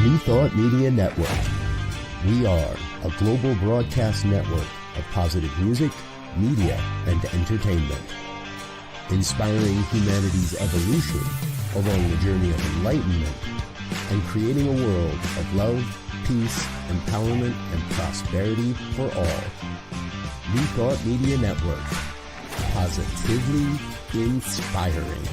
New Thought Media Network. We are a global broadcast network of positive music, media, and entertainment, inspiring humanity's evolution along the journey of enlightenment and creating a world of love, peace, empowerment, and prosperity for all. New Thought Media Network. Positively inspiring.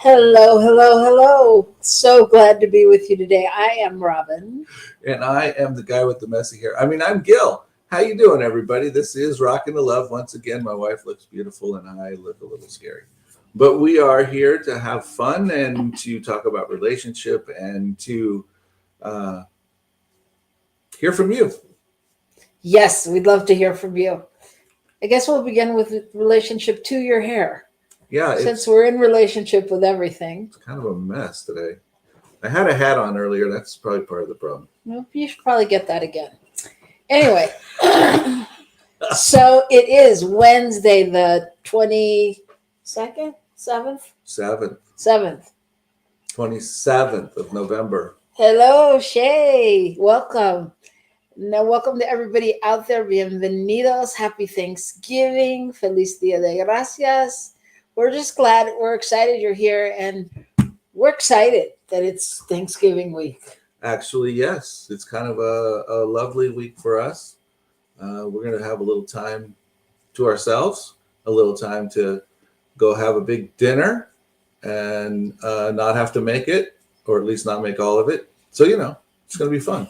Hello, hello, hello. So glad to be with you today. I am Robyn. And I am the guy with the messy hair. I'm Gil. How you doing, everybody? This is Rockin the Love. Once again, my wife looks beautiful and I look a little scary. But we are here to have fun and to talk about relationship and to hear from you. Yes, we'd love to hear from you. I guess we'll begin with relationship to your hair. Yeah, since we're in relationship with everything. It's kind of a mess today. I had a hat on earlier. That's probably part of the problem. Well, you should probably get that again. Anyway, so it is Wednesday, the 22nd, 7th, 27th of November. Hello, Shay. Welcome. Now, welcome to everybody out there. Bienvenidos. Happy Thanksgiving. Feliz Dia de Gracias. We're just glad, we're excited you're here, and we're excited that it's Thanksgiving week. Actually, yes. It's kind of a lovely week for us. We're going to have a little time to ourselves, a little time to go have a big dinner and not have to make it, or at least not make all of it. So, it's going to be fun.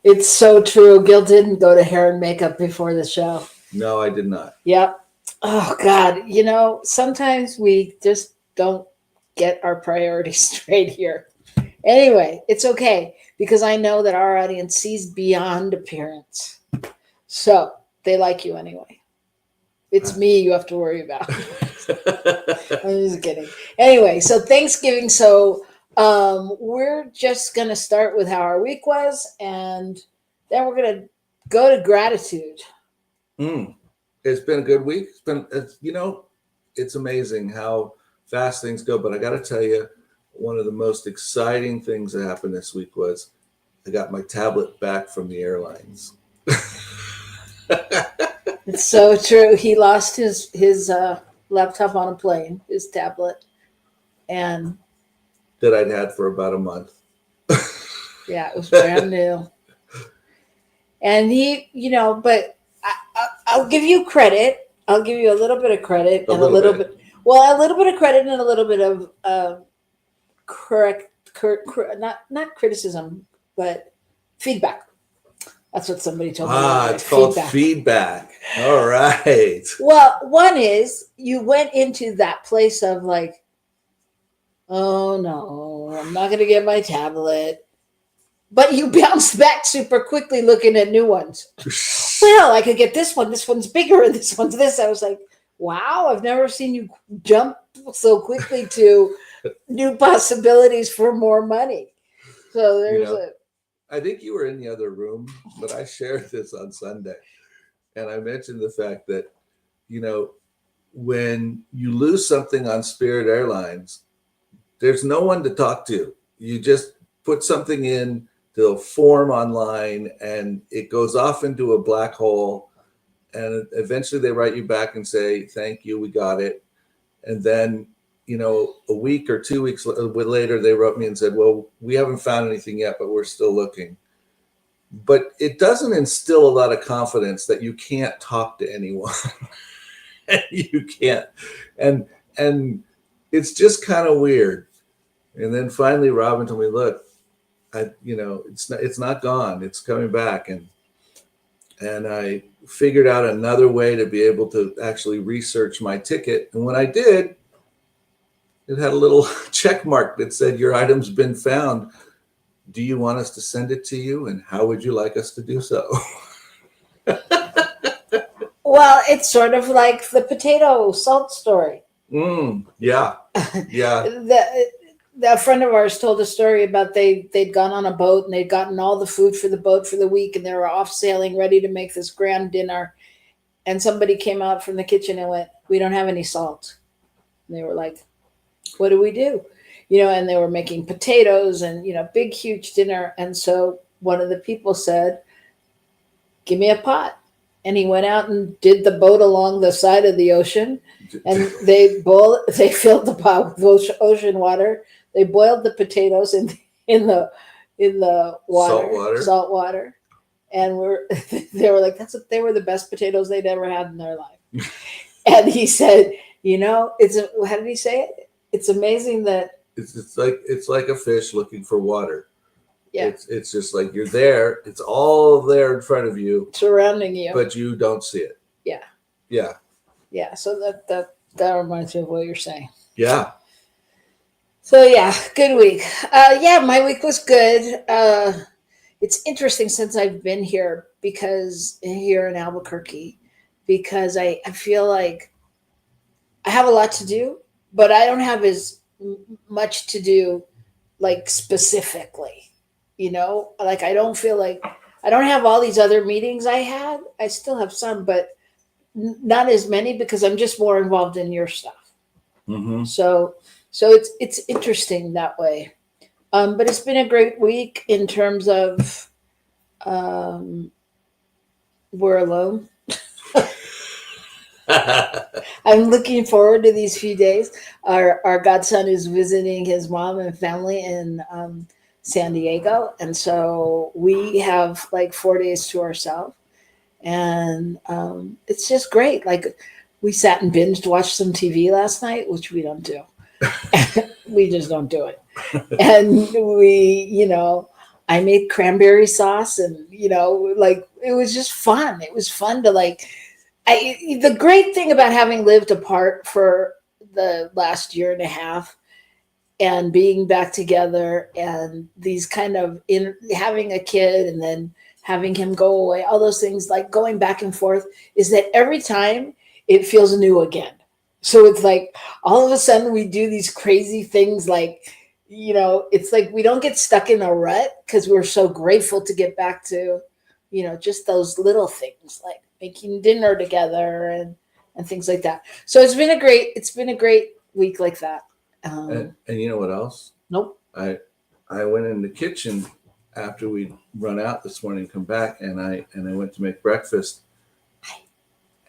It's so true. Gil didn't go to hair and makeup before the show. No, I did not. Yep. Oh, God. Sometimes we just don't get our priorities straight here. Anyway, it's okay because I know that our audience sees beyond appearance. So they like you anyway. It's me you have to worry about. I'm just kidding. Anyway, so Thanksgiving. So we're just going to start with how our week was, and then we're going to go to gratitude. It's been a good week. It's amazing how fast things go. But I got to tell you, one of the most exciting things that happened this week was I got my tablet back from the airlines. It's so true. He lost his laptop on a plane, his tablet, and that I'd had for about a month. Yeah, it was brand new. And he, but I'll give you credit. I'll give you a little bit of credit and a little bit of credit and a little bit of not criticism, but feedback. That's what somebody told me. It's called feedback. All right. Well, one is you went into that place of like, oh no, I'm not going to get my tablet. But you bounced back super quickly looking at new ones. Well, I could get this one. This one's bigger and this one's this. I was like, wow, I've never seen you jump so quickly to new possibilities for more money. So there's I think you were in the other room, but I shared this on Sunday. And I mentioned the fact that, when you lose something on Spirit Airlines, there's no one to talk to. You just put something in, they'll form online, and it goes off into a black hole. And eventually they write you back and say, thank you, we got it. And then, a week or 2 weeks later, they wrote me and said, well, we haven't found anything yet, but we're still looking. But it doesn't instill a lot of confidence that you can't talk to anyone. You can't. And it's just kind of weird. And then finally, Robyn told me, look, it's not gone. It's coming back. And and I figured out another way to be able to actually research my ticket. And when I did, it had a little check mark that said, your item's been found. Do you want us to send it to you? And how would you like us to do so? Well, it's sort of like the potato salt story. Yeah. A friend of ours told a story about they'd gone on a boat and they'd gotten all the food for the boat for the week, and they were off sailing ready to make this grand dinner. And somebody came out from the kitchen and went, "We don't have any salt." And they were like, "What do we do?" And they were making potatoes and, big, huge dinner. And so one of the people said, "Give me a pot." And he went out and did the boat along the side of the ocean. And they filled the pot with ocean water. They boiled the potatoes in the water, salt water. And they were like, they were the best potatoes they'd ever had in their life. And he said, how did he say it? It's amazing that it's like a fish looking for water. Yeah. It's just like you're there. It's all there in front of you, surrounding you, but you don't see it. Yeah. Yeah. Yeah. So that reminds me of what you're saying. Yeah. So yeah, good week. My week was good. It's interesting since I've been here here in Albuquerque, because I feel like I have a lot to do, but I don't have as much to do, like specifically. Like I don't feel like I don't have all these other meetings I had. I still have some, but not as many, because I'm just more involved in your stuff. Mm-hmm. So it's interesting that way. But it's been a great week in terms of we're alone. I'm looking forward to these few days. Our godson is visiting his mom and family in San Diego, and so we have like 4 days to ourselves, and it's just great. Like, we sat and binged watched some TV last night, which we don't do. We just don't do it. And I made cranberry sauce, and like, it was just fun. It was fun to the great thing about having lived apart for the last year and a half and being back together, and these kind of having a kid and then having him go away, all those things, like going back and forth, is that every time it feels new again. So it's like all of a sudden we do these crazy things, like, it's like we don't get stuck in a rut because we're so grateful to get back to, just those little things like making dinner together and things like that. So it's been a great week like that. And you know what else? Nope. I went in the kitchen after we run out this morning, come back, and I went to make breakfast,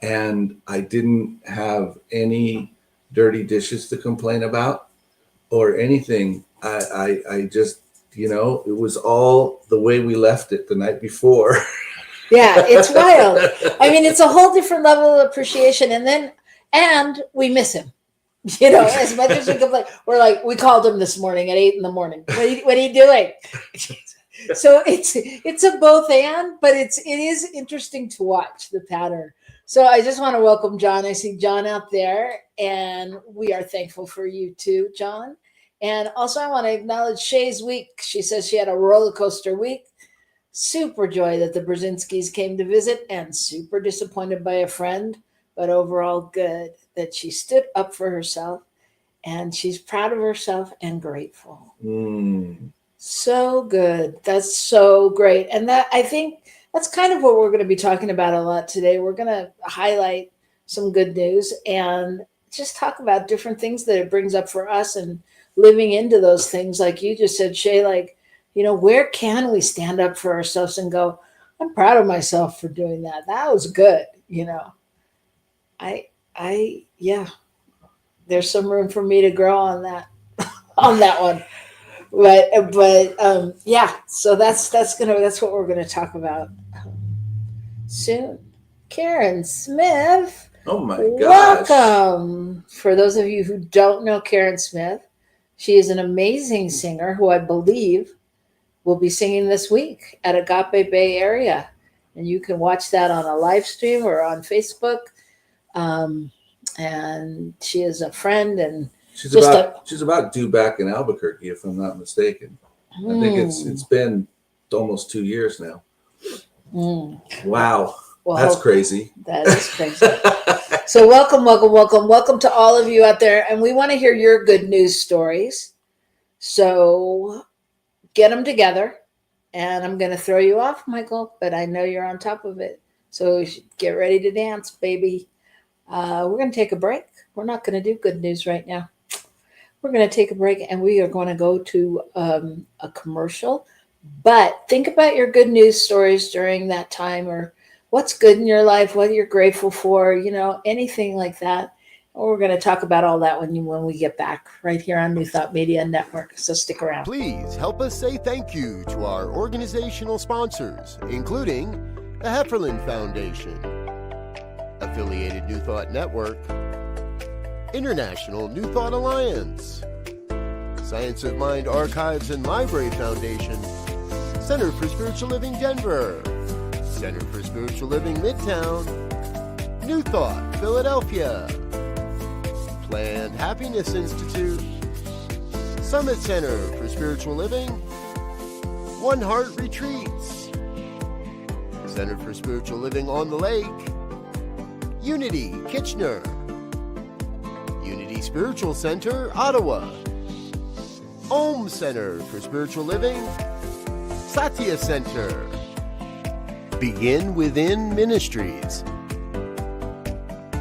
and I didn't have any dirty dishes to complain about or anything. I just, it was all the way we left it the night before. Yeah, it's wild. I mean, it's a whole different level of appreciation, and we miss him. As much as we complain, we called him this morning at 8 a.m. What are you doing? So it's a both and, but it is interesting to watch the pattern. So I just want to welcome John. I see John out there, and we are thankful for you too, John. And also I want to acknowledge Shay's week. She says she had a roller coaster week. Super joy that the Brzezinskis came to visit, and super disappointed by a friend, but overall good that she stood up for herself, and she's proud of herself and grateful. So good. That's so great. And that, I think that's kind of what we're going to be talking about a lot today. We're going to highlight some good news and just talk about different things that it brings up for us, and living into those things. Like you just said, Shay, like, where can we stand up for ourselves and go, I'm proud of myself for doing that. That was good. There's some room for me to grow on that, one. But so that's what we're going to talk about soon. Karen Smith. Oh my gosh. Welcome. For those of you who don't know Karen Smith, she is an amazing singer who I believe will be singing this week at Agape Bay Area. and you can watch that on a live stream or on Facebook. And she is a friend, and She's just about due back in Albuquerque, if I'm not mistaken. I think it's been almost 2 years now. Wow. Well, that's crazy. That is crazy. So welcome to all of you out there. And we want to hear your good news stories. So get them together. And I'm going to throw you off, Michael, but I know you're on top of it. So get ready to dance, baby. We're going to take a break. We're not going to do good news right now. We're going to take a break, and we are going to go to a commercial. But think about your good news stories during that time, or what's good in your life, what you're grateful for, anything like that. And we're going to talk about all that when we get back right here on New Thought Media Network. So stick around. Please help us say thank you to our organizational sponsors, including the Hefferland Foundation, Affiliated New Thought Network, International New Thought Alliance, Science of Mind Archives and Library Foundation, Center for Spiritual Living Denver, Center for Spiritual Living Midtown, New Thought Philadelphia, Planned Happiness Institute, Summit Center for Spiritual Living, One Heart Retreats, Center for Spiritual Living on the Lake, Unity Kitchener, Unity Spiritual Center Ottawa, Om Center for Spiritual Living, Satya Center, Begin Within Ministries,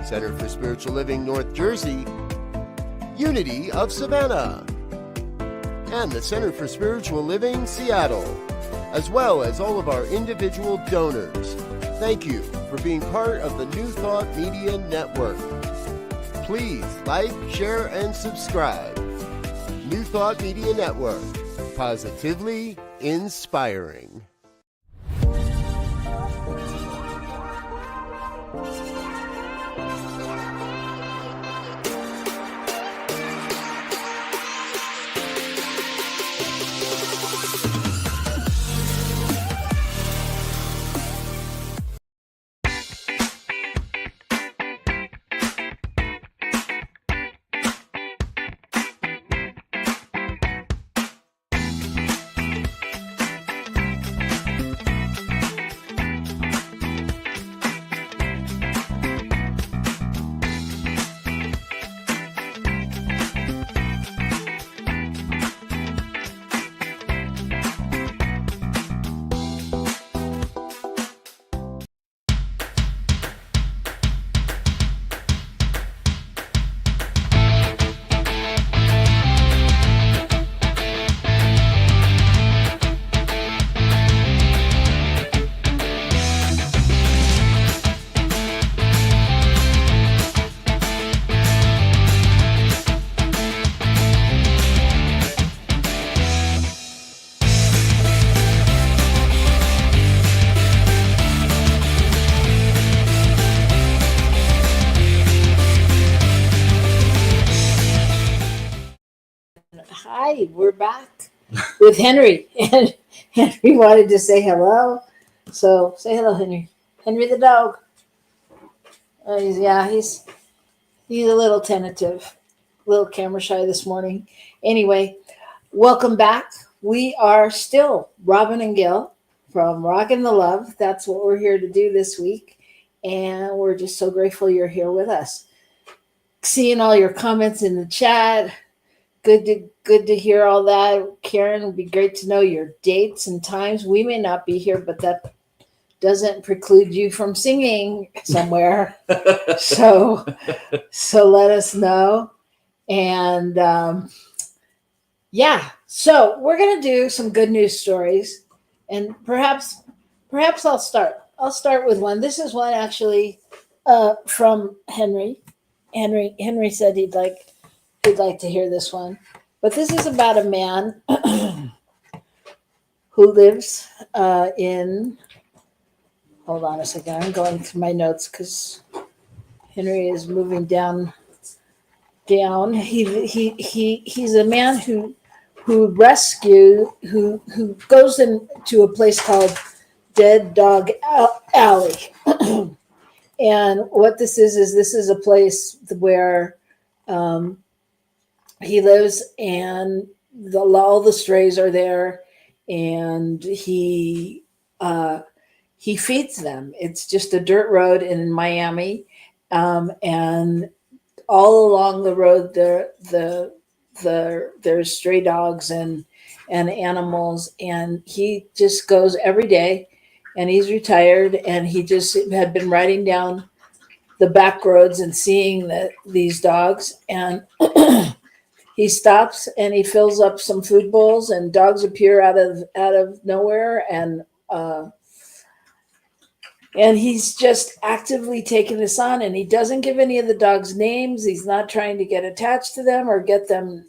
Center for Spiritual Living North Jersey, Unity of Savannah, and the Center for Spiritual Living Seattle, as well as all of our individual donors. Thank you for being part of the New Thought Media Network. Please like, share, and subscribe. New Thought Media Network, positively inspiring. Hi, we're back with Henry. And Henry wanted to say hello. So say hello, Henry. Henry the dog. He's a little tentative, a little camera shy this morning. Anyway, welcome back. We are still Robyn and Gil from Rockin the Love. That's what we're here to do this week. And we're just so grateful you're here with us. Seeing all your comments in the chat. Good to hear all that. Karen, it would be great to know your dates and times. We may not be here, but that doesn't preclude you from singing somewhere. so let us know. And so we're going to do some good news stories. And perhaps I'll start. I'll start with one. This is one actually from Henry. Henry said he'd like to hear this one. But this is about a man who lives in, hold on a second, I'm going through my notes because Henry is moving down. He's a man who goes into a place called Dead Dog Alley. And what this is this is a place where he lives, and all the strays are there, and he feeds them. It's just a dirt road in Miami, and all along the road there's stray dogs and animals, and he just goes every day, and he's retired, and he just had been riding down the back roads and seeing these dogs, and he stops and he fills up some food bowls, and dogs appear out of nowhere, and he's just actively taking this on, and he doesn't give any of the dogs names. He's not trying to get attached to them or get them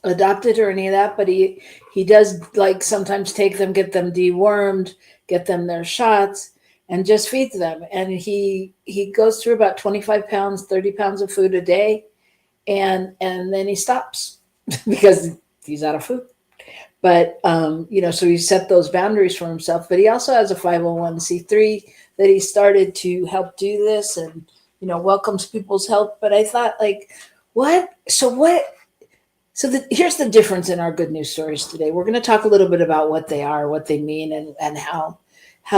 adopted or any of that, but he does, like, sometimes take them, get them dewormed, get them their shots, and just feeds them. And he goes through about 25 pounds, 30 pounds of food a day, and then he stops because he's out of food. But so he set those boundaries for himself. But he also has a 501c3 that he started to help do this, and welcomes people's help. But I thought, like, what? Here's the difference in our good news stories today. We're going to talk a little bit about what they are, what they mean, and how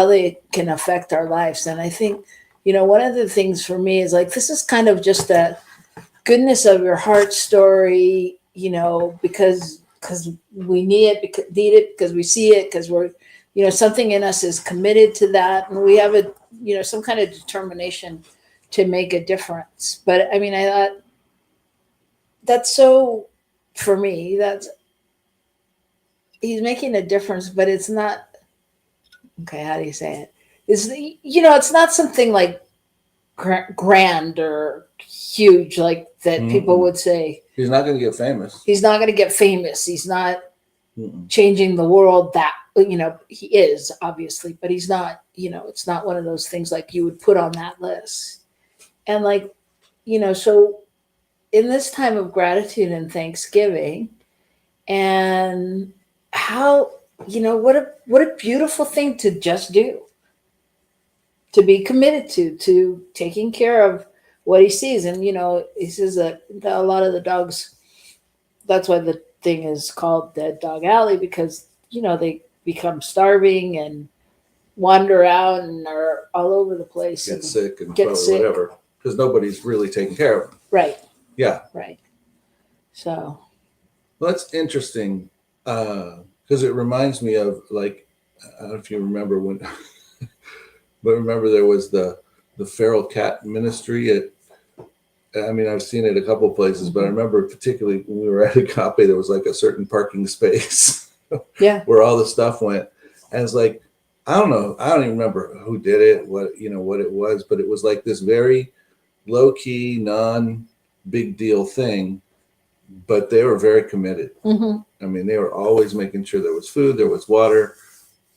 they can affect our lives. And I think, one of the things for me is, like, this is kind of just a goodness of your heart story, because we need it, because we see it, because we're, something in us is committed to that, and we have some kind of determination to make a difference. But I mean, I thought that's so. For me, he's making a difference, but it's not, okay, how do you say it? It's not something like grand or huge, like that people would say. He's not going to get famous. He's not going to get famous. He's not changing the world that, he is, obviously, but he's not, it's not one of those things like you would put on that list. And, like, so in this time of gratitude and Thanksgiving, and how, what a beautiful thing to just do, to be committed to taking care of what he sees. And, he says that a lot of the dogs, that's why the thing is called Dead Dog Alley, because, they become starving and wander out and are all over the place. Get sick and whatever, because nobody's really taking care of them. Right. Yeah. Right. So. Well, that's interesting, because it reminds me of, like, I don't know if you remember when, but remember there was the feral cat ministry I've seen it a couple of places, but I remember particularly when we were at Agape, there was like a certain parking space where all the stuff went. And it's like, I don't know. I don't even remember who did it, what it was, but it was like this very low key, big deal thing, but they were very committed. I mean, they were always making sure there was food, there was water.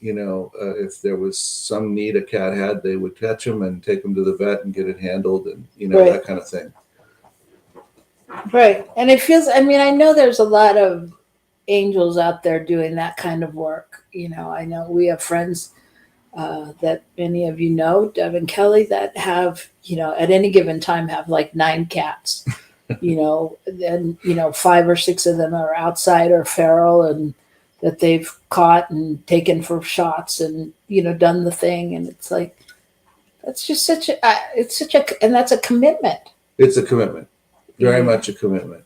If there was some need a cat had, they would catch him and take him to the vet and get it handled, and that kind of thing. Right. And it feels, I know there's a lot of angels out there doing that kind of work. I know we have friends that many of Deb and Kelly, that have, at any given time have like 9 cats, and, 5 or 6 of them are outside or feral, and that they've caught and taken for shots and, done the thing. And it's like, that's just and that's a commitment. It's a commitment, very much a commitment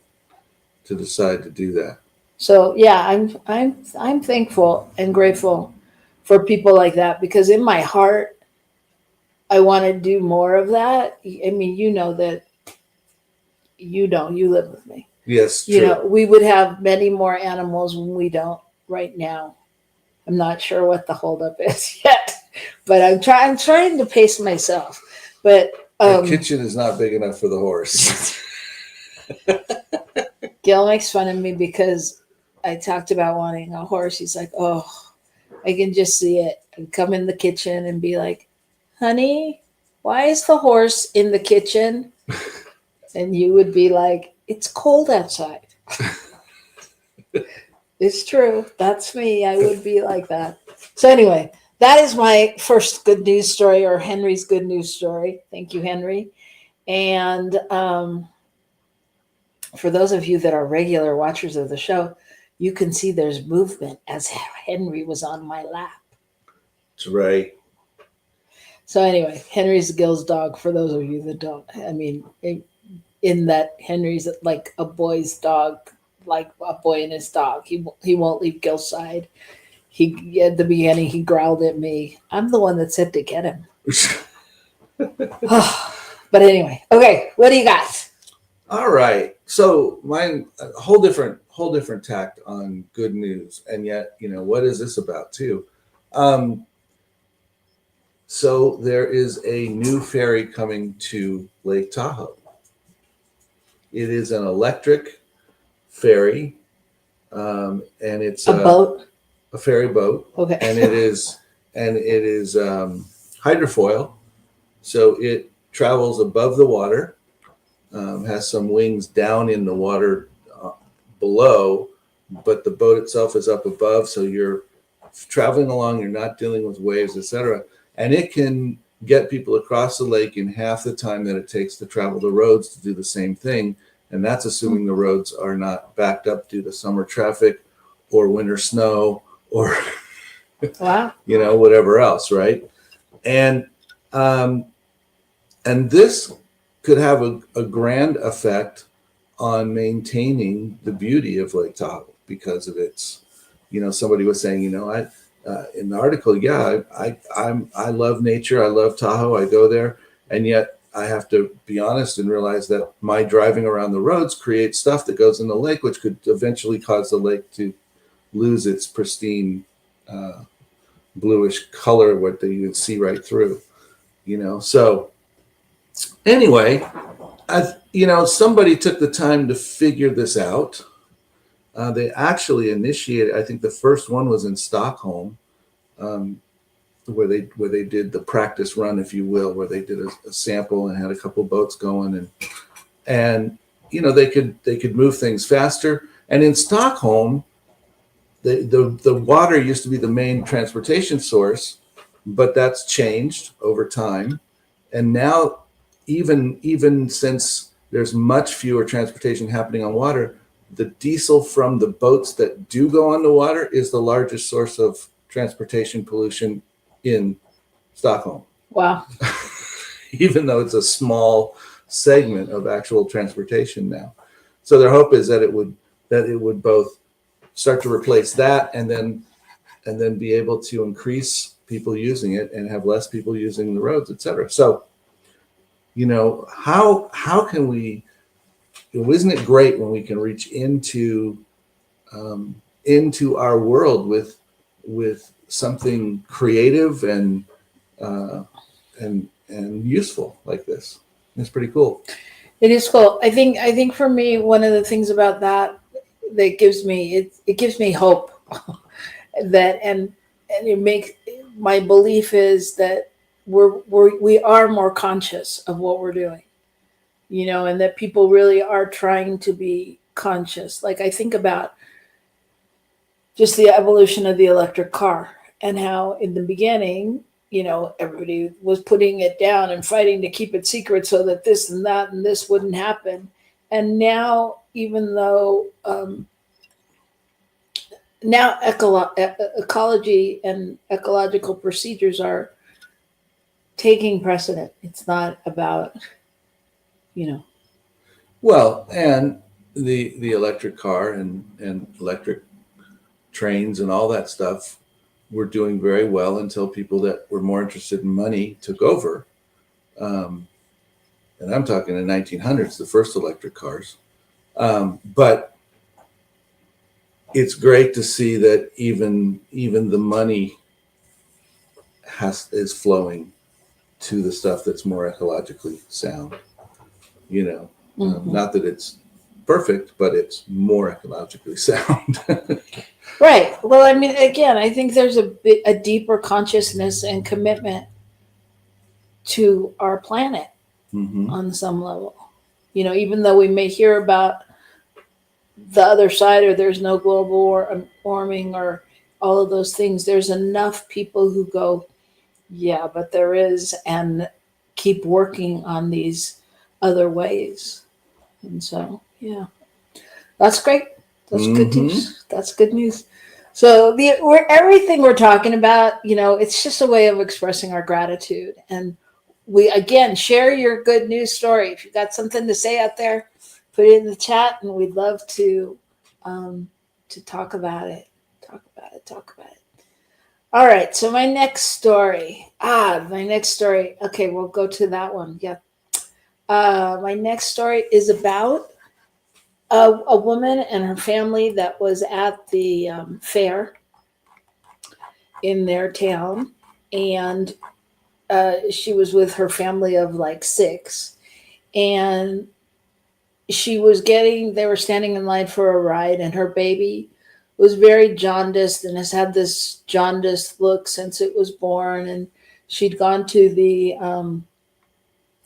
to decide to do that. So yeah, I'm thankful and grateful for people like that, because in my heart, I want to do more of that. I mean, that you live with me. Yes. True. We would have many more animals when we don't right now. I'm not sure what the holdup is yet, but I'm trying to pace myself. But the kitchen is not big enough for the horse. Gil makes fun of me because I talked about wanting a horse. He's like, oh, I can just see it, and come in the kitchen and be like, honey, why is the horse in the kitchen? And you would be like, it's cold outside. It's true. That's me. I would be like that. So anyway, that is my first good news story, or Henry's good news story. Thank you, Henry. And for those of you that are regular watchers of the show, you can see there's movement as Henry was on my lap. That's right. So anyway, Henry's Gil's dog, for those of you that don't. I mean, in that Henry's like a boy's dog, like a boy and his dog. He won't leave Gil's side. He at the beginning he growled at me. I'm the one that said to get him. But anyway, okay, what do you got? All right. So mine, a whole different tact on good news, and yet, what is this about too? So there is a new ferry coming to Lake Tahoe. It is an electric ferry, and it's A boat. a ferry boat, Okay. and it is hydrofoil, so it travels above the water, has some wings down in the water below, but the boat itself is up above, so you're traveling along, you're not dealing with waves, etc. And it can get people across the lake in half the time that it takes to travel the roads to do the same thing. And that's assuming the roads are not backed up due to summer traffic or winter snow or Wow. whatever else, right? And this could have a grand effect on maintaining the beauty of Lake Tahoe because of its, somebody was saying, in the article, I love nature. I love Tahoe. I go there. And yet I have to be honest and realize that my driving around the roads creates stuff that goes in the lake, which could eventually cause the lake to lose its pristine bluish color, what you can see right through, So anyway, somebody took the time to figure this out. They actually initiated, I think the first one was in Stockholm, where they did the practice run, if you will, where they did a sample and had a couple boats going, and they could move things faster. And in Stockholm, the water used to be the main transportation source, but that's changed over time. And now, even since there's much fewer transportation happening on water, the diesel from the boats that do go on the water is the largest source of transportation pollution in Stockholm. Wow. Even though it's a small segment of actual transportation now. So their hope is that it would both start to replace that and then be able to increase people using it and have less people using the roads, et cetera. So, how can we, isn't it great when we can reach into our world with something creative and useful like this? It's pretty cool. It is cool. I think for me, one of the things about that gives me it gives me hope that and it makes my belief is that we are more conscious of what we're doing, and that people really are trying to be conscious. Like I think about just the evolution of the electric car and how in the beginning, everybody was putting it down and fighting to keep it secret so that this and that and this wouldn't happen. And now, even though now ecology and ecological procedures are taking precedent, it's not about, Well, and the electric car and electric trains and all that stuff were doing very well until people that were more interested in money took over. And I'm talking in the 1900s, the first electric cars. But it's great to see that even the money is flowing to the stuff that's more ecologically sound. Not that it's perfect, but it's more ecologically sound. Right. Well, I mean, again, I think there's a deeper consciousness and commitment to our planet on some level. Even though we may hear about the other side, or there's no global warming or all of those things. There's enough people who go, yeah, but there is, and keep working on these other ways. And so, yeah, that's great. That's good Mm-hmm. news. That's good news. So everything we're talking about, it's just a way of expressing our gratitude. And we, again, share your good news story. If you've got something to say out there, put it in the chat, and we'd love to talk about it. Talk about it. Talk about it. All right. So my next story. Okay, we'll go to that one. Yeah. My next story is about a woman and her family that was at the fair in their town, and she was with her family of like 6, and they were standing in line for a ride, and her baby was very jaundiced and has had this jaundiced look since it was born. And she'd gone to the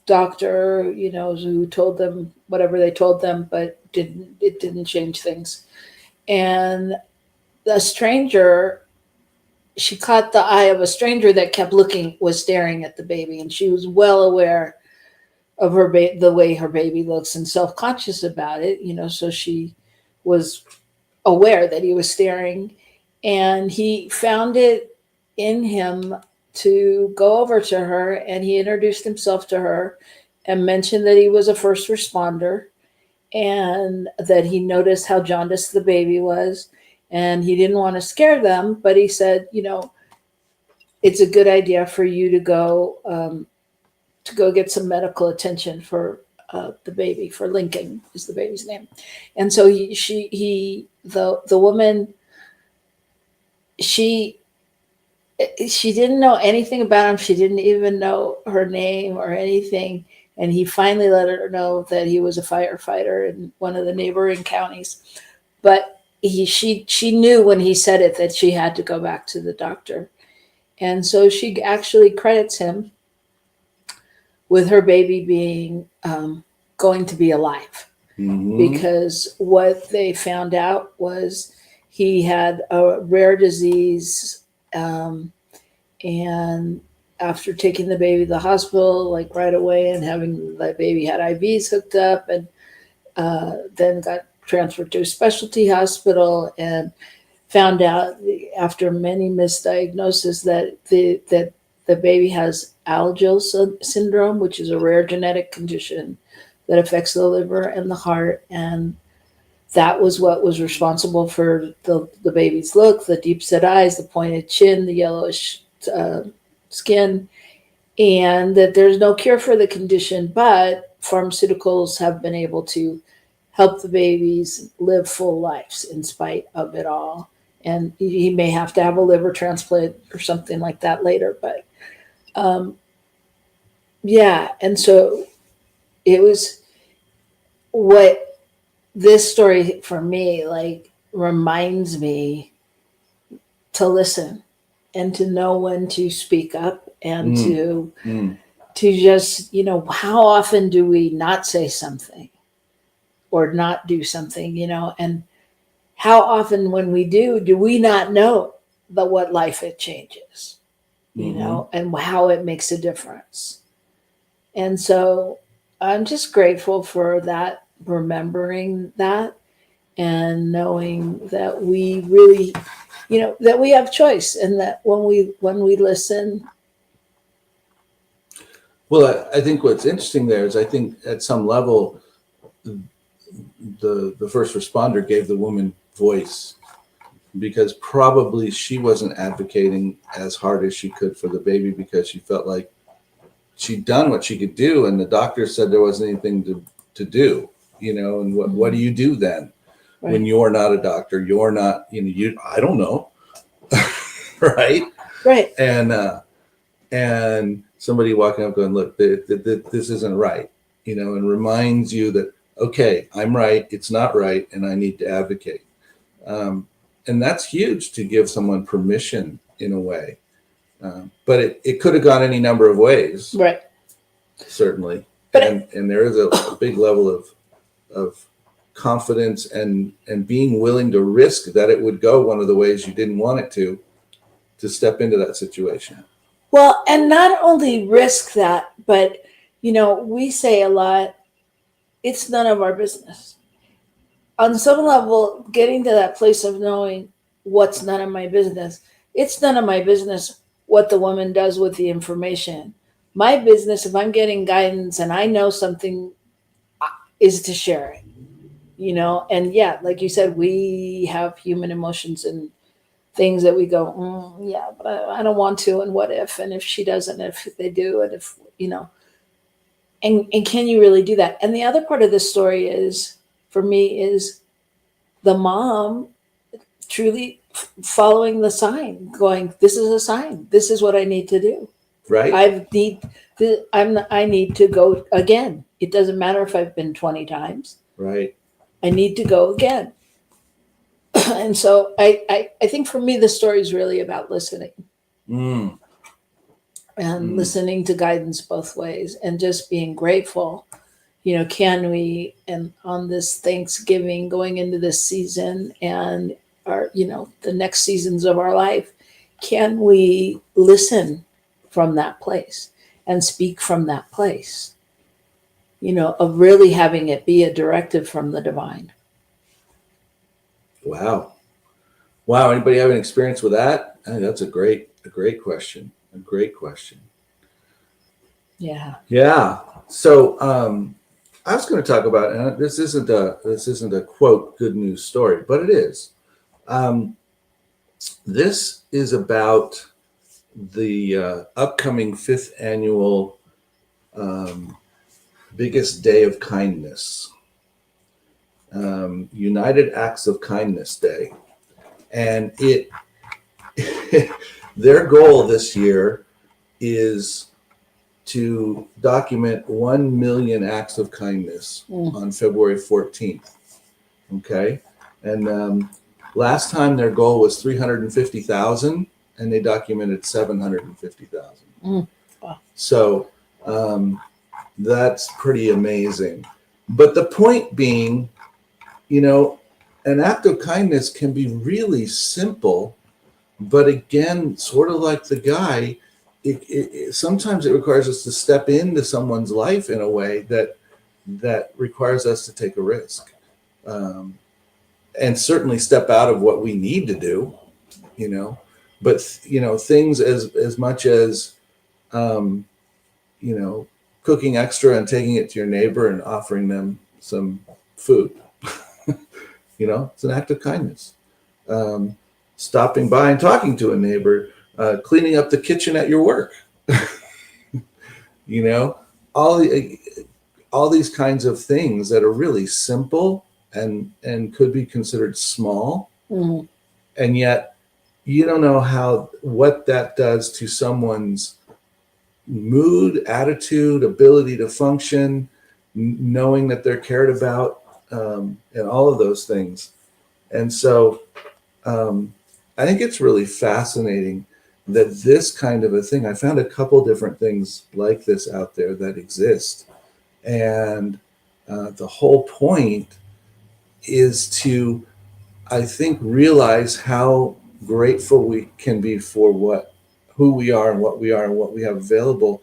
doctor, who told them whatever they told them, but it didn't change things. And the stranger, she caught the eye of a stranger that was staring at the baby, and she was well aware of the way her baby looks and self-conscious about it, so she was aware that he was staring, and he found it in him to go over to her, and he introduced himself to her and mentioned that he was a first responder and that he noticed how jaundiced the baby was, and he didn't want to scare them, but he said, it's a good idea for you to go get some medical attention for the baby, for Lincoln is the baby's name. And so the woman, she didn't know anything about him. She didn't even know her name or anything. And he finally let her know that he was a firefighter in one of the neighboring counties. But she knew when he said it that she had to go back to the doctor. And so she actually credits him with her baby being going to be alive. Mm-hmm. Because what they found out was he had a rare disease, and after taking the baby to the hospital, like right away, and having the baby had IVs hooked up, and then got transferred to a specialty hospital, and found out after many misdiagnoses that the baby has Alagille syndrome, which is a rare genetic condition that affects the liver and the heart. And that was what was responsible for the baby's look, the deep set eyes, the pointed chin, the yellowish skin, and that there's no cure for the condition, but pharmaceuticals have been able to help the babies live full lives in spite of it all. And he may have to have a liver transplant or something like that later, but yeah. And so it was what this story for me, like, reminds me to listen and to know when to speak up and to just, how often do we not say something or not do something, and how often when we do we not know what life it changes, and how it makes a difference. And so I'm just grateful for that, remembering that, and knowing that we really, that we have choice, and that when we listen. Well, I think what's interesting there is, I think at some level, the first responder gave the woman voice, because probably she wasn't advocating as hard as she could for the baby, because she felt like she'd done what she could do, and the doctor said there wasn't anything to do, and what do you do then? Right. When you're not a doctor, you're not, I don't know. Right. And somebody walking up going, look, this isn't right, and reminds you that, okay, I'm right, it's not right, and I need to advocate. And that's huge, to give someone permission in a way. But it could have gone any number of ways. Right. Certainly. And there is a big level of confidence and being willing to risk that it would go one of the ways you didn't want it to step into that situation. Well, and not only risk that, but, we say a lot, it's none of our business. On some level, getting to that place of knowing what's none of my business, it's none of my business what the woman does with the information. My business, if I'm getting guidance and I know something, is to share it, and yeah, like you said, we have human emotions and things that we go, yeah, but I don't want to, and what if, and if she doesn't, if they do, and if, and can you really do that? And the other part of the story is, for me, is the mom truly following the sign, going, this is a sign, this is what I need to do. Right. I need to go again. It doesn't matter if I've been 20 times. Right. I need to go again. And so I think for me, the story is really about listening. And listening to guidance both ways, and just being grateful. Can we, and on this Thanksgiving, going into this season and our, the next seasons of our life, can we listen from that place and speak from that place, of really having it be a directive from the divine? Wow. Anybody have an experience with that? I think that's a great question. A great question. Yeah. Yeah. So, I was going to talk about, and this isn't a quote good news story, but it is. This is about the upcoming 5th annual Biggest Day of Kindness, United Acts of Kindness Day, and their goal this year is to document 1 million acts of kindness on February 14th. Okay. And last time their goal was 350,000, and they documented 750,000. Wow. So that's pretty amazing. But the point being, an act of kindness can be really simple, but again, sort of like the guy, sometimes it requires us to step into someone's life in a way that requires us to take a risk, and certainly step out of what we need to do, but things as much as cooking extra and taking it to your neighbor and offering them some food. It's an act of kindness. Stopping by and talking to a neighbor, cleaning up the kitchen at your work, all these kinds of things that are really simple and could be considered small. And yet you don't know what that does to someone's mood, attitude, ability to function, knowing that they're cared about, and all of those things. And so I think it's really fascinating that this kind of a thing, I found a couple different things like this out there that exist. And the whole point is to, I think, realize how grateful we can be for who we are and what we have available,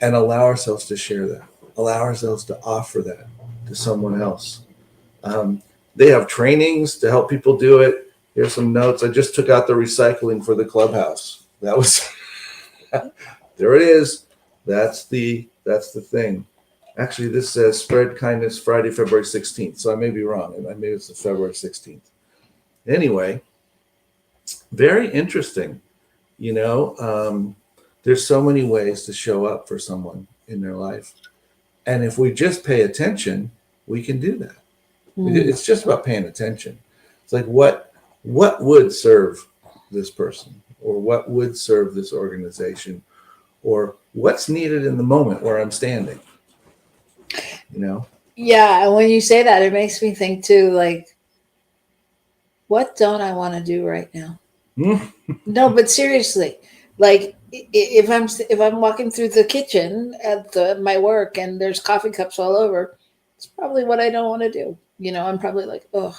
and allow ourselves to share that, allow ourselves to offer that to someone else. They have trainings to help people do it. Here's some notes. I just took out the recycling for the clubhouse. That was, there it is. That's the thing. Actually, this says Spread Kindness Friday, February 16th. So I may be wrong. Maybe it's the February 16th. Anyway, very interesting. There's so many ways to show up for someone in their life. And if we just pay attention, we can do that. It's just about paying attention. It's like, what would serve this person, or what would serve this organization, or what's needed in the moment where I'm standing, Yeah. And when you say that, it makes me think too, like, what don't I want to do right now? No, but seriously, like if I'm walking through the kitchen at my work and there's coffee cups all over, it's probably what I don't want to do. I'm probably like, oh,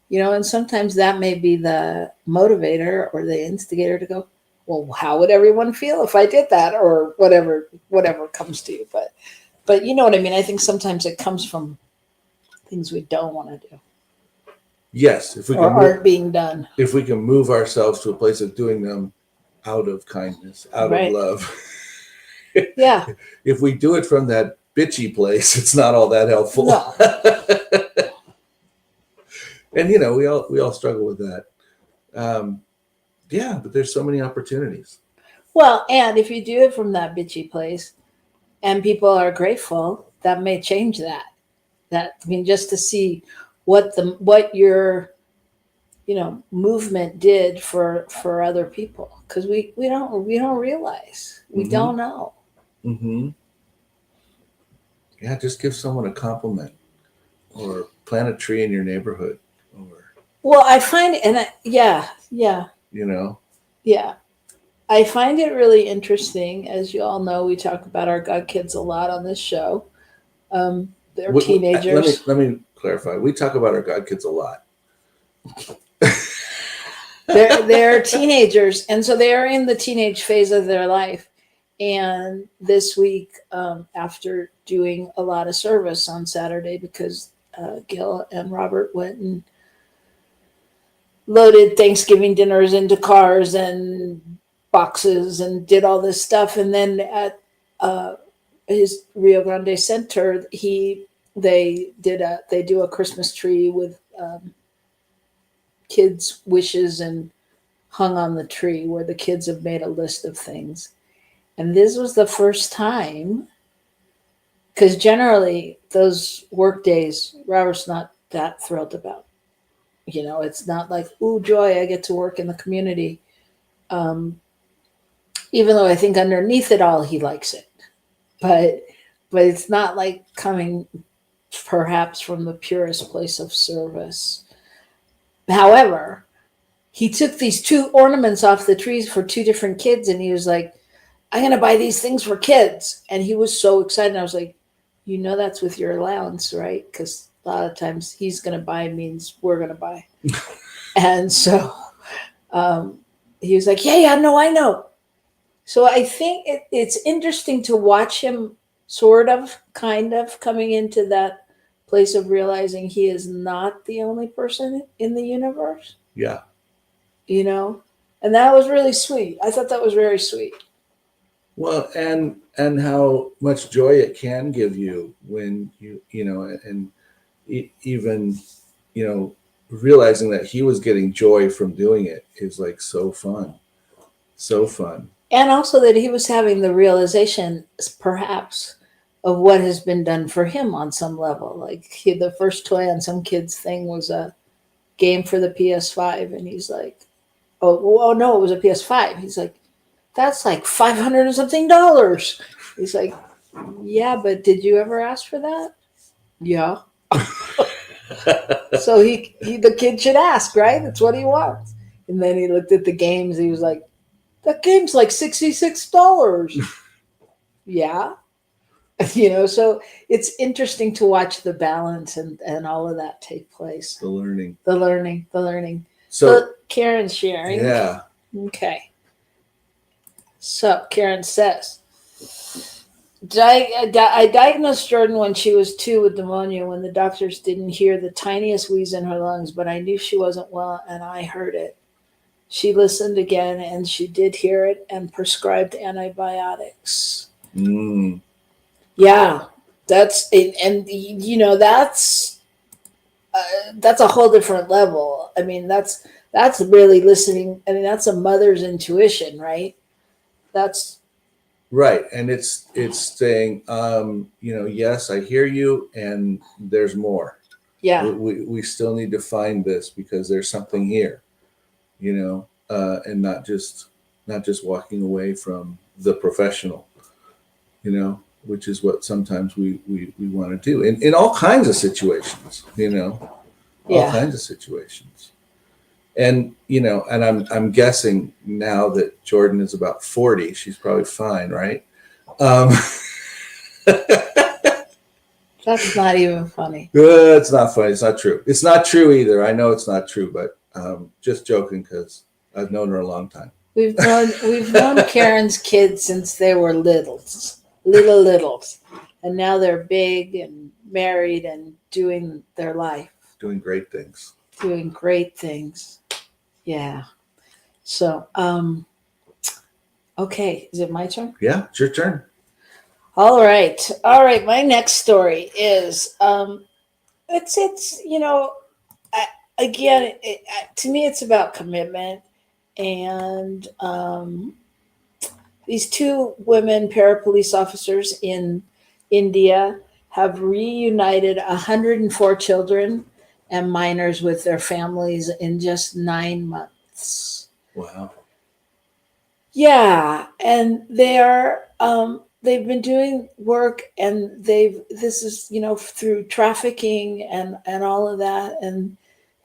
and sometimes that may be the motivator or the instigator to go, well, how would everyone feel if I did that, or whatever comes to you. But you know what I mean? I think sometimes it comes from things we don't want to do. Yes, if we or can aren't being done. if we can move ourselves to a place of doing them out of kindness, out of Right. love. Yeah. If we do it from that bitchy place, it's not all that helpful. No. And we all struggle with that. Yeah, but there's so many opportunities. Well, and if you do it from that bitchy place and people are grateful, that may change that. Just to see what your movement did for other people, because we don't realize, we Mhm. don't know. Mm-hmm. Yeah, just give someone a compliment, or plant a tree in your neighborhood, or Well, I find, yeah, you I find it really interesting. As you all know, we talk about our God kids a lot on this show. They're teenagers. Let me clarify. We talk about our God kids a lot. They're teenagers, and so they're in the teenage phase of their life. And this week, after doing a lot of service on Saturday, because Gil and Robert went and loaded Thanksgiving dinners into cars and boxes and did all this stuff, and then at his Rio Grande Center, they do a Christmas tree with kids' wishes and hung on the tree, where the kids have made a list of things. And this was the first time, because generally those work days, Robert's not that thrilled about. It's not like, ooh, joy, I get to work in the community. Even though I think underneath it all, he likes it. But it's not like coming perhaps from the purest place of service. However, he took these 2 ornaments off the trees for 2 different kids, and he was like, I'm going to buy these things for kids. And he was so excited. I was like, that's with your allowance, right? Because a lot of times he's going to buy means we're going to buy. And so he was like, yeah, no, I know. So I think it's interesting to watch him kind of coming into that place of realizing he is not the only person in the universe. Yeah. And that was really sweet. I thought that was very sweet. Well, and how much joy it can give you when even realizing that he was getting joy from doing it is like so fun. And also that he was having the realization, perhaps, of what has been done for him on some level. Like the first toy on some kid's thing was a game for the PS5, and he's like, oh no, it was a PS5. He's like, that's like $500 and something. He's like, yeah, but did you ever ask for that? Yeah. So the kid should ask, right? That's what he wants. And then he looked at the games. He was like, that game's like $66. Yeah. So it's interesting to watch the balance and all of that take place. The learning. So Karen's sharing. Yeah. Okay. So Karen says, I diagnosed Jordan when she was 2 with pneumonia, when the doctors didn't hear the tiniest wheeze in her lungs, but I knew she wasn't well, and I heard it. She listened again, and she did hear it, and prescribed antibiotics. Yeah, that's it, and that's a whole different level. I mean, that's really listening. I mean, that's a mother's intuition, right? That's right. And it's saying, yes, I hear you, and there's more. Yeah. We still need to find this, because there's something here, and not just walking away from the professional, which is what sometimes we want to do in all kinds of situations, all kinds of situations. And, and I'm guessing now that Jordan is about 40, she's probably fine, right? That's not even funny. It's not funny. It's not true. It's not true either. I know it's not true, but just joking because I've known her a long time. We've known Karen's kids since they were littles, and now they're big and married and doing their life, Doing great things. doing great things. Yeah. So, okay, is it my turn? Yeah, it's your turn. All right. My next story is it's again, to me it's about commitment, and these two women parapolice officers in India have reunited 104 children and minors with their families in just 9 months. Wow. Yeah, and they've been doing work, and this is through trafficking and all of that, and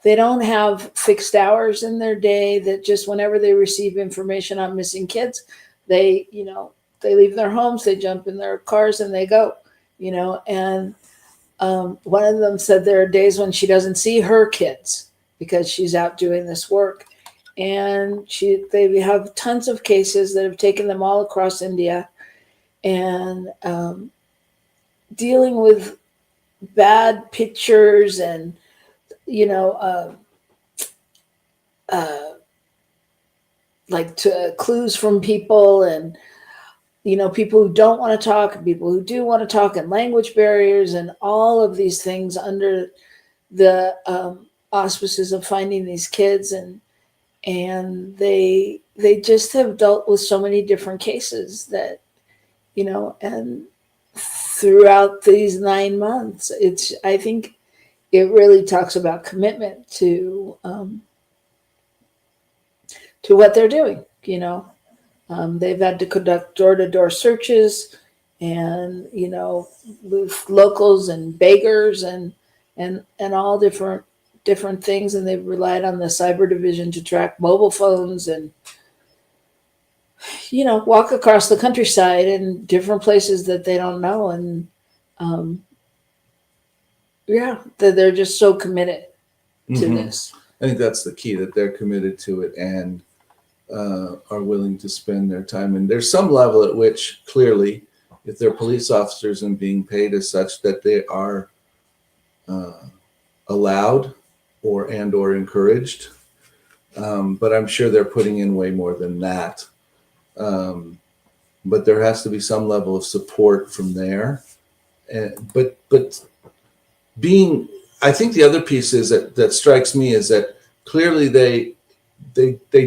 they don't have fixed hours in their day. That just whenever they receive information on missing kids, they leave their homes, they jump in their cars, and they go. And one of them said there are days when she doesn't see her kids because she's out doing this work. And they have tons of cases that have taken them all across India, and dealing with bad pictures and clues from people, and people who don't want to talk and people who do want to talk, and language barriers and all of these things under the auspices of finding these kids, and they just have dealt with so many different cases that and throughout these 9 months, I think it really talks about commitment to what they're doing. They've had to conduct door-to-door searches, and with locals and beggars and all different things, and they've relied on the cyber division to track mobile phones and walk across the countryside in different places that they don't know, and that they're just so committed to this. I think that's the key, that they're committed to it and are willing to spend their time. And there's some level at which, clearly, if they're police officers and being paid as such, that they are allowed or encouraged. But I'm sure they're putting in way more than that. But there has to be some level of support from there. But I think the other piece is that strikes me is that clearly they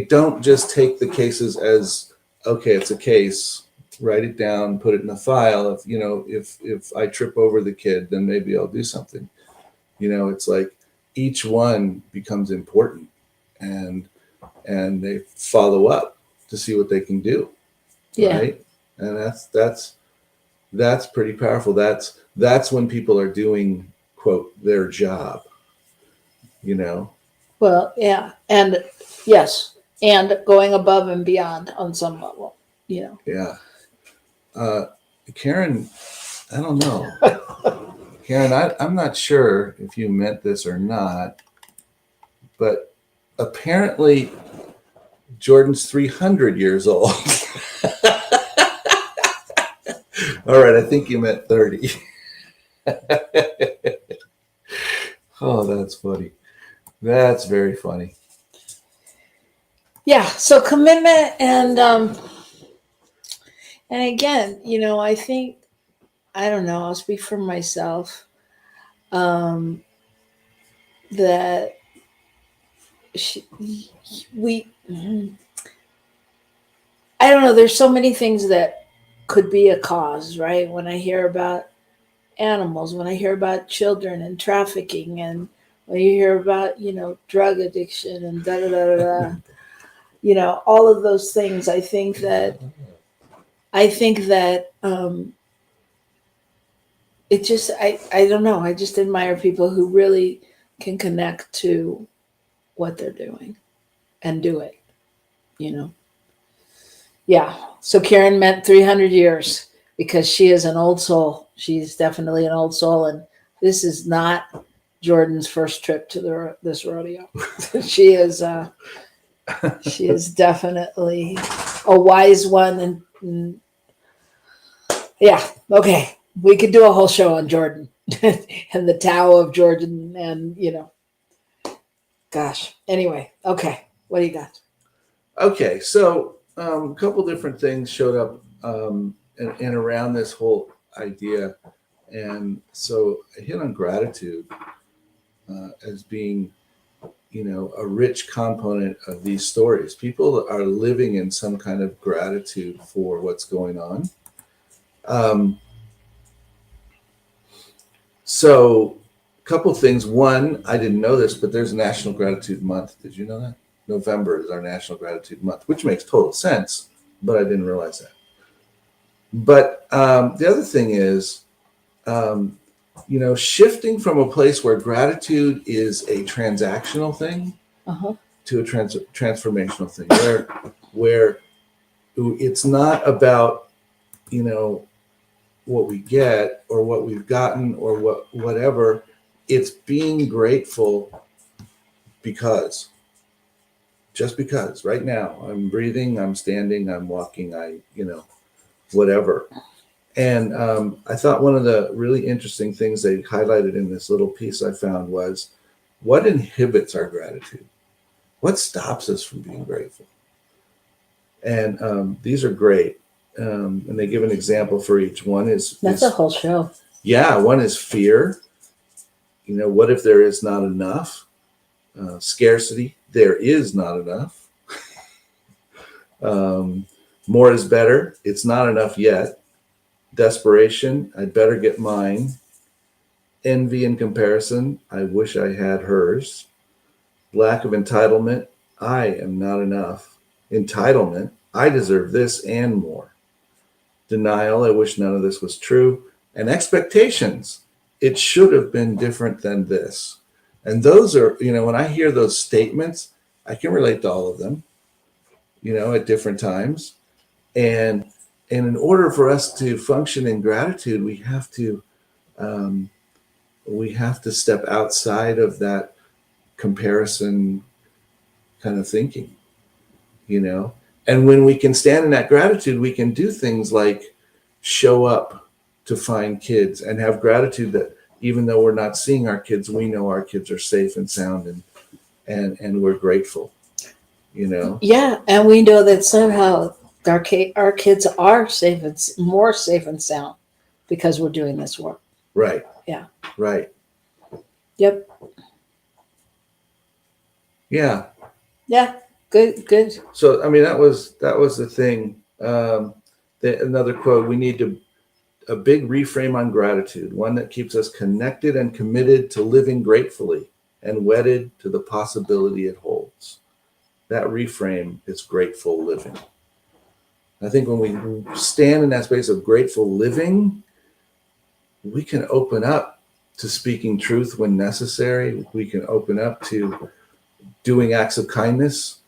don't just take the cases as, okay, it's a case, write it down, put it in a file. If I trip over the kid, then maybe I'll do something. It's like each one becomes important, and they follow up to see what they can do. Yeah. Right. And that's pretty powerful. That's when people are doing, quote, their job, Well, yeah. And yes. And going above and beyond on some level, Yeah. Karen, I don't know. Karen, I'm not sure if you meant this or not, but apparently Jordan's 300 years old. All right, I think you meant 30. Oh, that's funny. That's very funny. Yeah. So commitment, and again, I think, I don't know, I'll speak for myself, that I don't know, there's so many things that could be a cause, right? When I hear about animals, when I hear about children and trafficking, and when you hear about, drug addiction and da da da da da, all of those things, I think that it just, I don't know, I just admire people who really can connect to what they're doing and do it, Yeah. So Karen meant 300 years because she is an old soul. she's definitely an old soul, and this is not Jordan's first trip to this rodeo. she is definitely a wise one, and yeah, okay, we could do a whole show on Jordan and the Tao of Jordan, and gosh. Anyway, okay, what do you got? Okay, so a couple different things showed up and around this whole idea, and so I hit on gratitude as being, a rich component of these stories. People are living in some kind of gratitude for what's going on. So a couple things. One, I didn't know this, but there's a National Gratitude Month. Did you know that? November is our National Gratitude Month, which makes total sense, but I didn't realize that. But the other thing is, shifting from a place where gratitude is a transactional thing to a transformational thing, where it's not about, what we get or what we've gotten or whatever. It's being grateful just because right now I'm breathing, I'm standing, I'm walking, whatever. And I thought one of the really interesting things they highlighted in this little piece I found was, what inhibits our gratitude? What stops us from being grateful? And these are great. And they give an example for each. One is That's a whole show. Yeah, one is fear. What if there is not enough? Scarcity, there is not enough. More is better, it's not enough yet. Desperation, I'd better get mine. Envy and comparison, I wish I had hers. Lack of entitlement, I am not enough. Entitlement, I deserve this and more. Denial, I wish none of this was true. And expectations, it should have been different than this. And those are, when I hear those statements, I can relate to all of them, at different times. And in order for us to function in gratitude, we have to step outside of that comparison kind of thinking, And when we can stand in that gratitude, we can do things like show up to find kids and have gratitude that even though we're not seeing our kids, we know our kids are safe and sound, and we're grateful, Yeah, and we know that somehow our kids are safe and more safe and sound because we're doing this work. Right. Yeah. Right. Yep. Yeah. Yeah. Good. So, that was the thing. Another quote, we need a big reframe on gratitude, one that keeps us connected and committed to living gratefully and wedded to the possibility it holds. That reframe is grateful living. I think when we stand in that space of grateful living, we can open up to speaking truth when necessary. We can open up to doing acts of kindness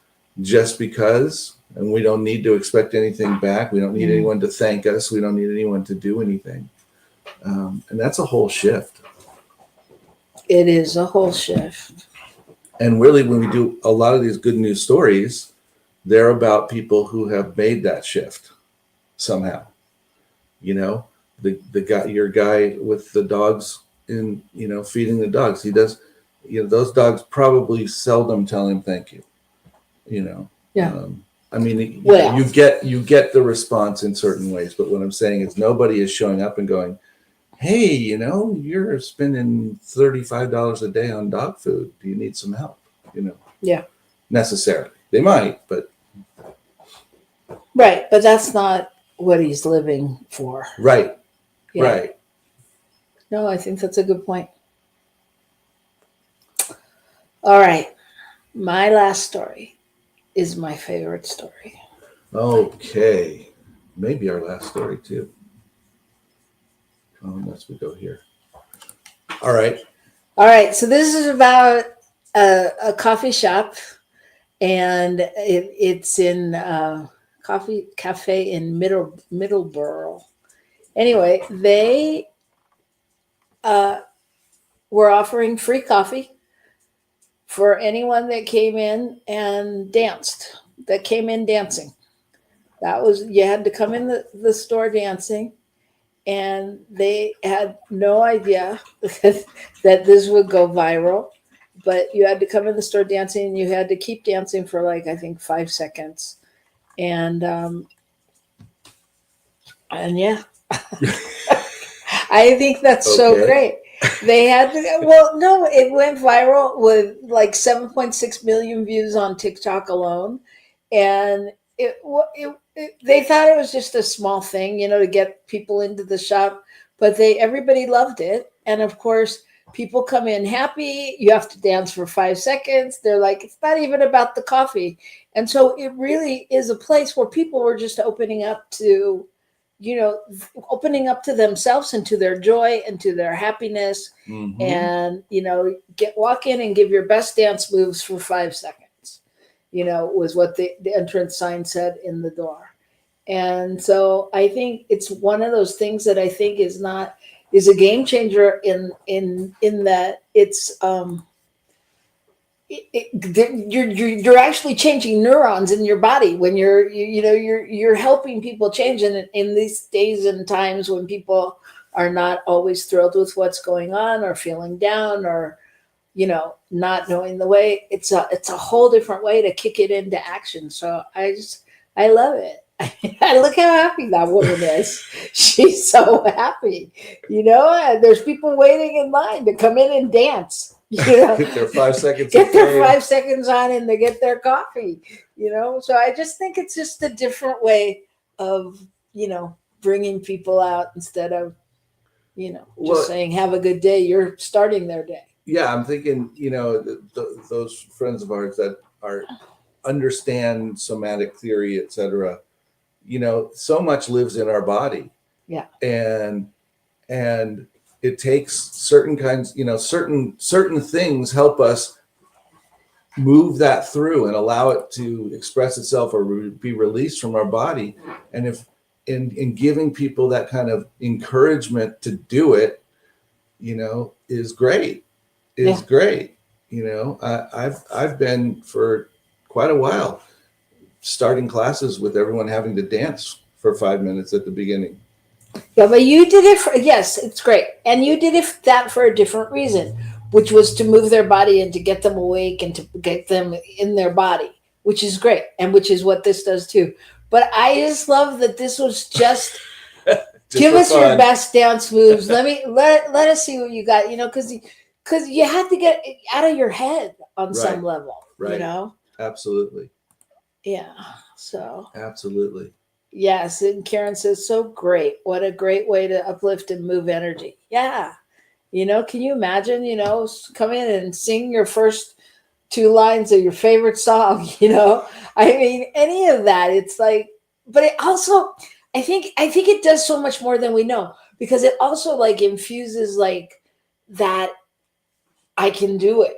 just because, and we don't need to expect anything back. We don't need anyone to thank us. We don't need anyone to do anything. And that's a whole shift. It is a whole shift. And really, when we do a lot of these good news stories, they're about people who have made that shift somehow. The guy, your guy with the dogs in, feeding the dogs, he does, those dogs probably seldom tell him thank you, Yeah. You get the response in certain ways, but what I'm saying is nobody is showing up and going, hey, you're spending $35 a day on dog food. Do you need some help? Yeah. Necessarily. They might, but. Right. But that's not what he's living for. Right. Yeah. Right. No, I think that's a good point. All right. My last story is my favorite story. Okay. Maybe our last story too. Unless we go here. All right. So this is about a coffee shop, and it's in cafe in Middleborough. Anyway, they we're offering free coffee for anyone that came in and danced, that came in dancing. That was, you had to come in the store dancing, and they had no idea that this would go viral. But you had to come in the store dancing, and you had to keep dancing for like, I think, 5 seconds. And yeah, I think that's so Okay. great. They had to, well, no, it went viral with like 7.6 million views on TikTok alone. And they thought it was just a small thing, to get people into the shop, but everybody loved it. And of course, people come in happy. You have to dance for 5 seconds. They're like, it's not even about the coffee. And so it really is a place where people were just opening up to, opening up to themselves and to their joy and to their happiness. Mm-hmm. And, walk in and give your best dance moves for 5 seconds, was what the entrance sign said in the door. And so I think it's one of those things that I think is a game changer in that it's, you're actually changing neurons in your body when you're helping people change. And in these days and times when people are not always thrilled with what's going on, or feeling down, or not knowing the way, it's a whole different way to kick it into action. So I love it. Look how happy that woman is. She's so happy. And there's people waiting in line to come in and dance. Get their 5 seconds. Get their 5 seconds on, and they get their coffee. So I just think it's just a different way of bringing people out, instead of just saying have a good day. You're starting their day. Yeah, I'm thinking those friends of ours that understand somatic theory, etc. So much lives in our body. Yeah. And it takes certain kinds, certain things help us move that through and allow it to express itself or be released from our body. And if in giving people that kind of encouragement to do it, is great. Great. I've been for quite a while starting classes with everyone having to dance for 5 minutes at the beginning. Yeah, but you did it yes, it's great. And you did that for a different reason, which was to move their body and to get them awake and to get them in their body, which is great. And which is what this does too. But I just love that this was just give us your best dance moves. Let us see what you got, because you had to get it out of your head on some level, right. Absolutely. Yeah. So absolutely. Yes, and Karen says, so great. What a great way to uplift and move energy. Yeah. Can you imagine, come in and sing your first 2 lines of your favorite song, I mean, any of that. It's like, but it also, I think it does so much more than we know, because it also like infuses like that I can do it.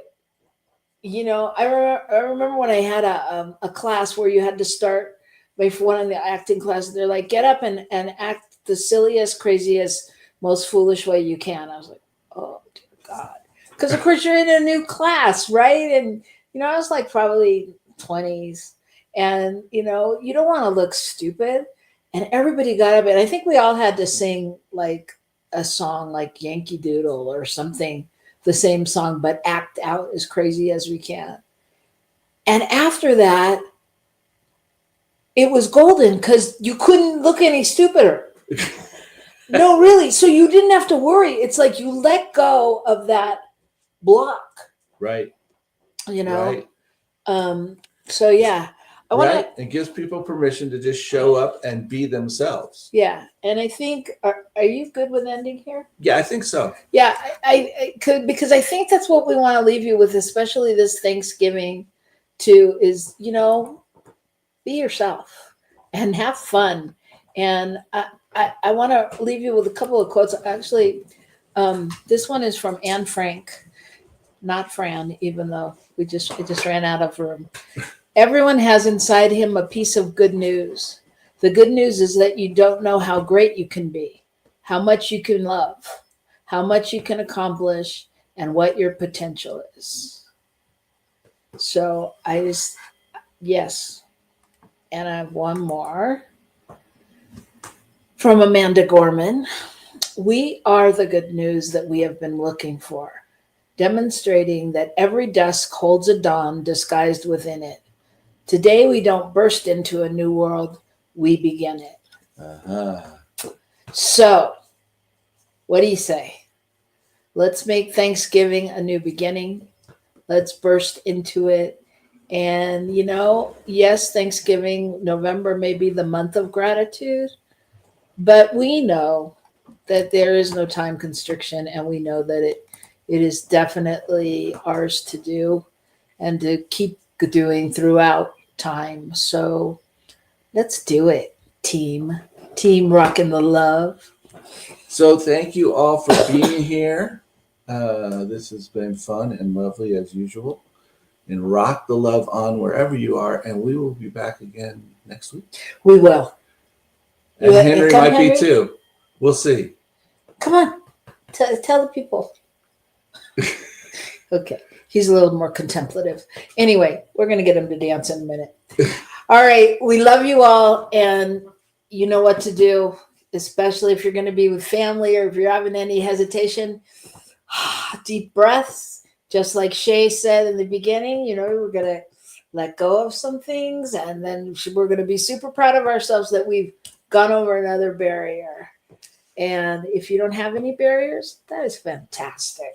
I remember when I had a class where you had to start by one of the acting classes. They're like, get up and act the silliest, craziest, most foolish way you can. I was like, oh dear God, because of course you're in a new class, right? And I was like probably 20s, and you don't want to look stupid. And everybody got up, and I think we all had to sing like a song like Yankee Doodle or something, the same song, but act out as crazy as we can. And after that, it was golden, because you couldn't look any stupider. No, really. So you didn't have to worry. It's like you let go of that block. Right. Right. So yeah. It gives people permission to just show up and be themselves. Yeah. And I think, are you good with ending here? Yeah, I think so. Yeah, I could, because I think that's what we want to leave you with, especially this Thanksgiving too, is, be yourself and have fun. And I want to leave you with a couple of quotes. Actually, this one is from Anne Frank, not Fran, even though it just ran out of room. Everyone has inside him a piece of good news. The good news is that you don't know how great you can be, how much you can love, how much you can accomplish, and what your potential is. So yes. And I have one more from Amanda Gorman. We are the good news that we have been looking for, demonstrating that every dusk holds a dawn disguised within it. Today, we don't burst into a new world, we begin it. So, what do you say? Let's make Thanksgiving a new beginning. Let's burst into it. And, yes, Thanksgiving, November may be the month of gratitude, but we know that there is no time constriction, and we know that it is definitely ours to do and to keep doing throughout time. So let's do it, team Rockin the Love. So thank you all for being here. This has been fun and lovely as usual. And rock the love on wherever you are, and we will be back again next week. We will. And Henry might be too. We'll see. Come on. Tell the people. Okay. He's a little more contemplative. Anyway, we're going to get him to dance in a minute. All right. We love you all, and you know what to do, especially if you're going to be with family or if you're having any hesitation. Deep breaths. Just like Shay said in the beginning, we're going to let go of some things, and then we're going to be super proud of ourselves that we've gone over another barrier. And if you don't have any barriers, that is fantastic.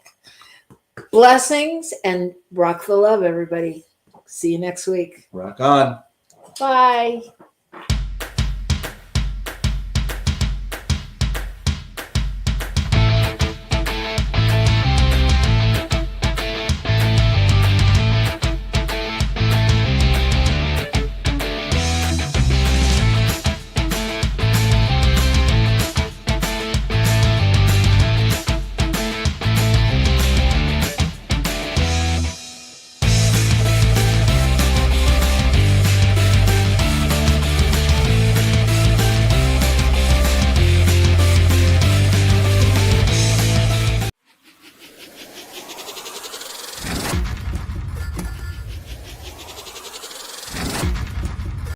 Blessings, and rock the love, everybody. See you next week. Rock on. Bye.